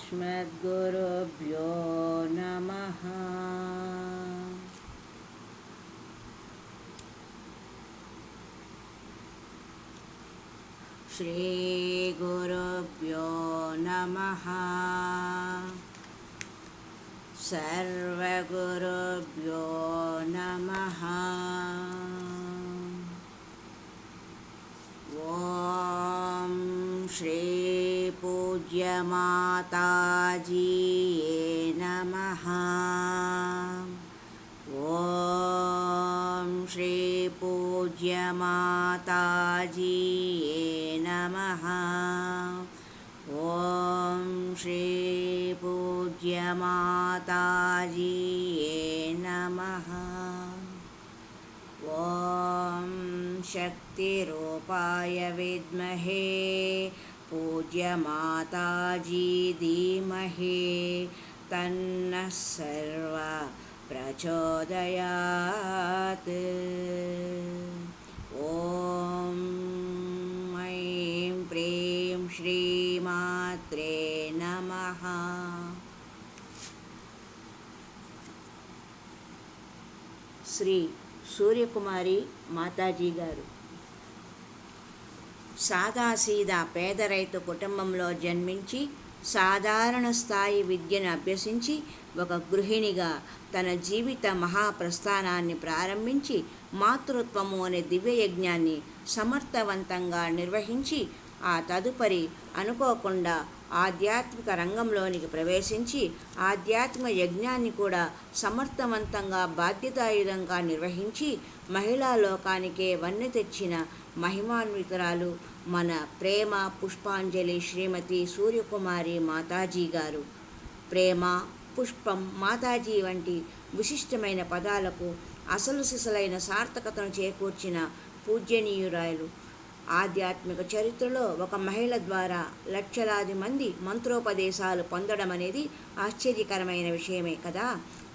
अस्मद्गुरुभ्यो नमः। श्रीगुरुभ्यो नमः। सर्वगुरुभ्यो नमः। ओम श्री पूज्य माताजी नमः। ओम श्री पूज्य माताजी नमः। ओम श्री पूज्य माताजी नमः। ओम शक्तिरूपाय विद्महे पूज्य माताजी धीमहि तन्नः सर्वा प्रचोदयात्। ओम ऐं प्रीं श्रीमात्रे नमः। శ్రీ సూర్యకుమారి మాతాజీ గారు సాదాసీదా పేద రైతు కుటుంబంలో జన్మించి సాధారణ స్థాయి విద్యను అభ్యసించి ఒక గృహిణిగా తన జీవిత మహాప్రస్థానాన్ని ప్రారంభించి మాతృత్వము అనే దివ్యయజ్ఞాన్ని సమర్థవంతంగా నిర్వహించి ఆ తదుపరి అనుకోకుండా ఆధ్యాత్మిక రంగంలోనికి ప్రవేశించి ఆధ్యాత్మిక యజ్ఞాన్ని కూడా సమర్థవంతంగా బాధ్యతాయుతంగా నిర్వహించి మహిళా లోకానికే వన్నె తెచ్చిన మహిమాన్వితురాలు మన ప్రేమ పుష్పాంజలి శ్రీమతి సూర్యకుమారి మాతాజీ గారు. ప్రేమ, పుష్పం, మాతాజీ వంటి విశిష్టమైన పదాలకు అసలు సిసలైన సార్థకతను చేకూర్చిన పూజ్యనీయురాయలు. ఆధ్యాత్మిక చరిత్రలో ఒక మహిళ ద్వారా లక్షలాది మంది మంత్రోపదేశాలు పొందడం అనేది ఆశ్చర్యకరమైన విషయమే కదా.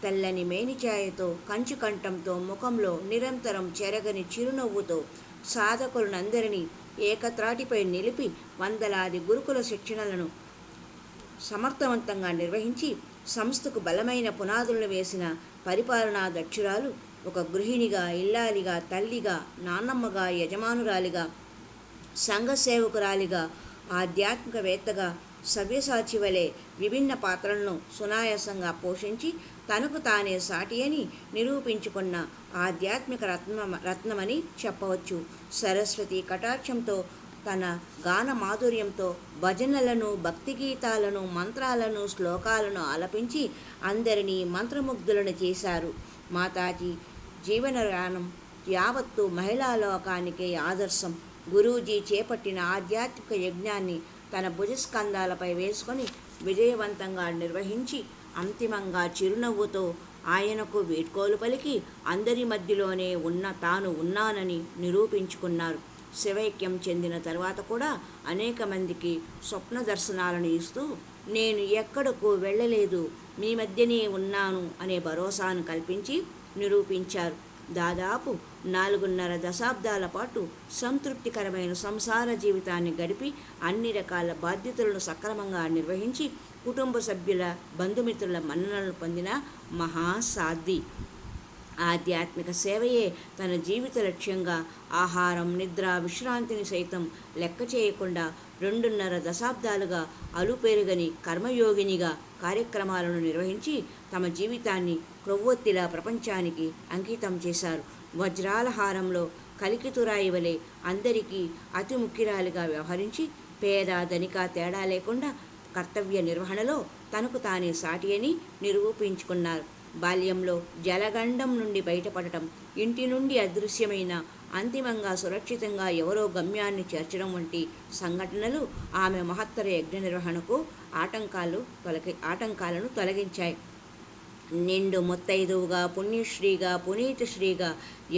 తెల్లని మేనిఛాయతో, కంచుకంఠంతో, ముఖంలో నిరంతరం చెరగని చిరునవ్వుతో సాధకులనందరినీ ఏకత్రాటిపై నిలిపి వందలాది గురుకుల శిక్షణలను సమర్థవంతంగా నిర్వహించి సంస్థకు బలమైన పునాదులను వేసిన పరిపాలనా దక్షురాలు. ఒక గృహిణిగా, ఇల్లాలిగా, తల్లిగా, నాన్నమ్మగా, యజమానురాలిగా, సంఘ సేవకురాలిగా, ఆధ్యాత్మికవేత్తగా, సవ్యసాచి వలె విభిన్న పాత్రలను సునాయాసంగా పోషించి తనకు తానే సాటి అని నిరూపించుకున్న ఆధ్యాత్మిక రత్నమని చెప్పవచ్చు. సరస్వతి కటాక్షంతో తన గాన మాధుర్యంతో భజనలను, భక్తి గీతాలను, మంత్రాలను, శ్లోకాలను ఆలపించి అందరినీ మంత్రముగ్ధులను చేశారు. మాతాజీ జీవనయానం యావత్తు మహిళా లోకానికే ఆదర్శం. గురూజీ చేపట్టిన ఆధ్యాత్మిక యజ్ఞాన్ని తన భుజస్కంధాలపై వేసుకొని విజయవంతంగా నిర్వహించి అంతిమంగా చిరునవ్వుతో ఆయనకు వీడ్కోలు పలికి అందరి మధ్యలోనే తాను ఉన్నానని నిరూపించుకున్నారు. శివైక్యం చెందిన తర్వాత కూడా అనేక మందికి స్వప్న దర్శనాలను ఇస్తూ నేను ఎక్కడకు వెళ్ళలేదు, మీ మధ్యనే ఉన్నాను అనే భరోసాను కల్పించి నిరూపించారు. దాదాపు 4.5 దశాబ్దాల పాటు సంతృప్తికరమైన సంసార జీవితాన్ని గడిపి అన్ని రకాల బాధ్యతలను సక్రమంగా నిర్వహించి కుటుంబ సభ్యుల, బంధుమిత్రుల మన్ననలు పొందిన మహాసాధ్వి. ఆధ్యాత్మిక సేవయే తన జీవిత లక్ష్యంగా ఆహారం, నిద్ర, విశ్రాంతిని సైతం లెక్క చేయకుండా 2.5 దశాబ్దాలుగా అలుపెరుగని కర్మయోగినిగా కార్యక్రమాలను నిర్వహించి తమ జీవితాన్ని క్రొవ్వొత్తిలా ప్రపంచానికి అంకితం చేశారు. వజ్రాల హారంలో కలికితురాయి వలె అందరికీ అతి ముఖ్యురాలిగా వ్యవహరించి పేద, ధనిక తేడా లేకుండా కర్తవ్య నిర్వహణలో తనకు తానే సాటి అని నిరూపించుకున్నారు. బాల్యంలో జలగండం నుండి బయటపడటం, ఇంటి నుండి అదృశ్యమైన అంతిమంగా సురక్షితంగా ఎవరో గమ్యాన్ని చేర్చడం వంటి సంఘటనలు ఆమె మహత్తర యజ్ఞ నిర్వహణకు ఆటంకాలను తొలగించాయి. నిండు ముత్తైదువుగా, పుణ్యశ్రీగా, పునీతశ్రీగా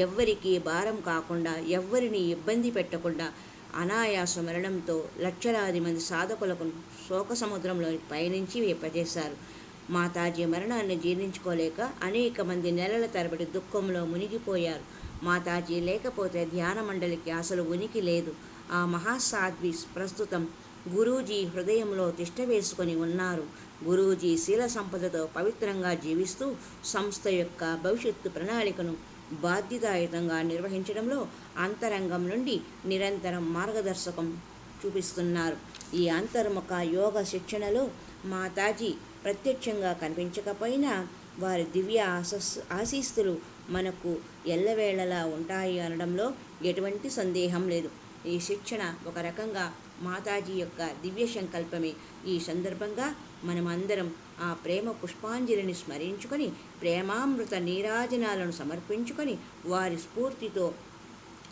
ఎవ్వరికీ భారం కాకుండా, ఎవ్వరిని ఇబ్బంది పెట్టకుండా అనాయాస మరణంతో లక్షలాది మంది సాధకులకు శోక సముద్రంలోకి పయనించి వేపజేశారు. మాతాజీ మరణాన్ని జీర్ణించుకోలేక అనేక మంది నెలల తరబడి దుఃఖంలో మునిగిపోయారు. మాతాజీ లేకపోతే ధ్యాన మండలికి అసలు ఉనికి లేదు. ఆ మహాసాధ్వి ప్రస్తుతం గురూజీ హృదయంలో తిష్ట వేసుకొని ఉన్నారు. గురూజీ శీల సంపదతో పవిత్రంగా జీవిస్తూ సంస్థ యొక్క భవిష్యత్తు ప్రణాళికను బాధ్యతాయుతంగా నిర్వహించడంలో అంతరంగం నుండి నిరంతరం మార్గదర్శకం చూపిస్తున్నారు. ఈ అంతర్ముఖ యోగ శిక్షణలో మాతాజీ ప్రత్యక్షంగా కనిపించకపోయినా వారి దివ్య ఆశీస్సులు మనకు ఎల్లవేళలా ఉంటాయి అనడంలో ఎటువంటి సందేహం లేదు. ఈ శిక్షణ ఒక రకంగా మాతాజీ యొక్క దివ్య సంకల్పమే. ఈ సందర్భంగా మనమందరం ఆ ప్రేమ పుష్పాంజలిని స్మరించుకొని, ప్రేమామృత నీరాజనాలను సమర్పించుకొని, వారి స్ఫూర్తితో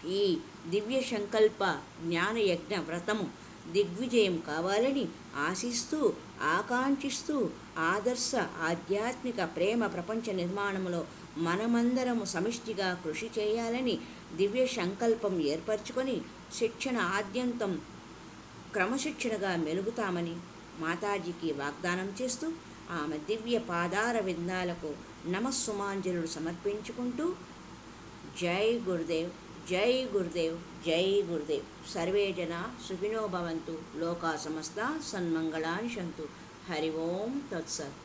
ఈ దివ్య సంకల్ప జ్ఞానయజ్ఞ వ్రతము దిగ్విజయం కావాలని ఆశిస్తూ, ఆకాంక్షిస్తూ, ఆదర్శ ఆధ్యాత్మిక ప్రేమ ప్రపంచ నిర్మాణంలో మనమందరము సమిష్టిగా కృషి చేయాలని దివ్య సంకల్పం ఏర్పరచుకొని శిక్షణ ఆద్యంతం క్రమశిక్షణగా మెలుగుతామని మాతాజీకి వాగ్దానం చేస్తూ ఆమె దివ్య పాదార విందాలకు నమస్సుమాంజలులు సమర్పించుకుంటూ జై గురుదేవ్, జై గురుదేవ్, జై గురుదేవ్. సర్వే జన సుఖినో భవంతు. లోకా సమస్త సన్మంగళాని సంతు. హరి ఓం తత్సత్.